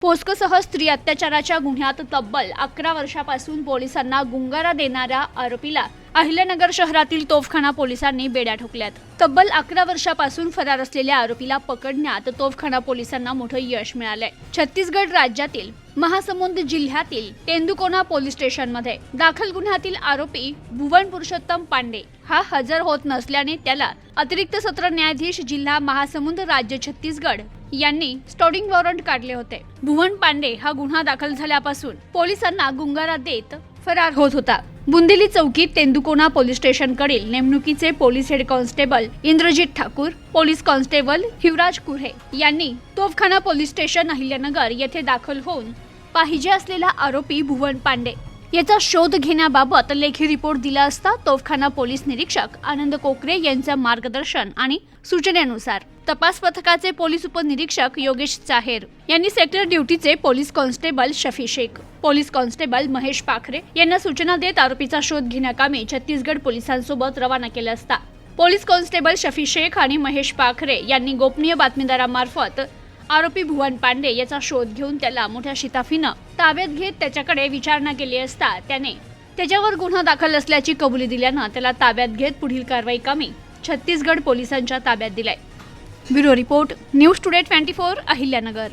पोस्कोसह स्त्री अत्याचाराच्या गुन्ह्यात तब्बल 11 वर्षापासून पोलिसांना गुंगारा देणाऱ्या आरोपीला अहिल्यानगर शहरातील तोफखाना पोलिसांनी बेड्या ठोकल्यात। तब्बल 11 वर्षापासून फरार असलेल्या आरोपीला पकडण्यात तोफखाना पोलिसांना मोठं यश मिळालंय। छत्तीसगड राज्यातील महासमुंद जिल्ह्यातील तेंदुकोना पोलीस स्टेशनमध्ये दाखल गुन्ह्यातील आरोपी भुवन पुरुषोत्तम पांडे हा हजर होत नसल्याने त्याला अतिरिक्त सत्र न्यायाधीश जिल्हा महासमुंद राज्य छत्तीसगड यांनी स्टॉडिंग वॉरंट काढले होते। भुवन पांडे हा गुन्हा दाखल झाल्यापासून पोलिसांना गुंगारा देत फरार होत होता। बुंदेली चौकीत तेंदुकोना पोलीस स्टेशनकडील नेमणुकीचे police head constable Indrajit Thakur, police constable Hivraj Kurhe यांनी तोफखाना पोलीस स्टेशन अहिल्यानगर येथे दाखल होऊन पाहिजे असलेला आरोपी भुवन पांडे याचा शोध घेण्याबाबत लेखी रिपोर्ट दिला असता तोफखाना पोलीस निरीक्षक आनंद कोकरे यांच्या मार्गदर्शन आणि सूचनेनुसार तपास पथकाचे पोलीस उपनिरीक्षक योगेश चाहेर यांनी सेक्टर ड्युटीचे police constable Shafi Shaikh, police constable Mahesh Pakhare यांना सूचना देत आरोपीचा शोध घेण्याकामी छत्तीसगड पोलिसांसोबत रवाना केला असता पोलीस कॉन्स्टेबल शफी शेख आणि महेश पाखरे यांनी गोपनीय बातमीदारामार्फत आरोपी भुवन पांडे याचा शोध घेऊन त्याला मोठ्या शिताफीनं ताब्यात घेत त्याच्याकडे विचारणा केली असता त्याने त्याच्यावर गुन्हा दाखल असल्याची कबुली दिल्यानं त्याला ताब्यात घेत पुढील कारवाई कामी छत्तीसगड पोलिसांच्या ताब्यात दिलाय। Bureau report, news today 24 Ahilyanagar.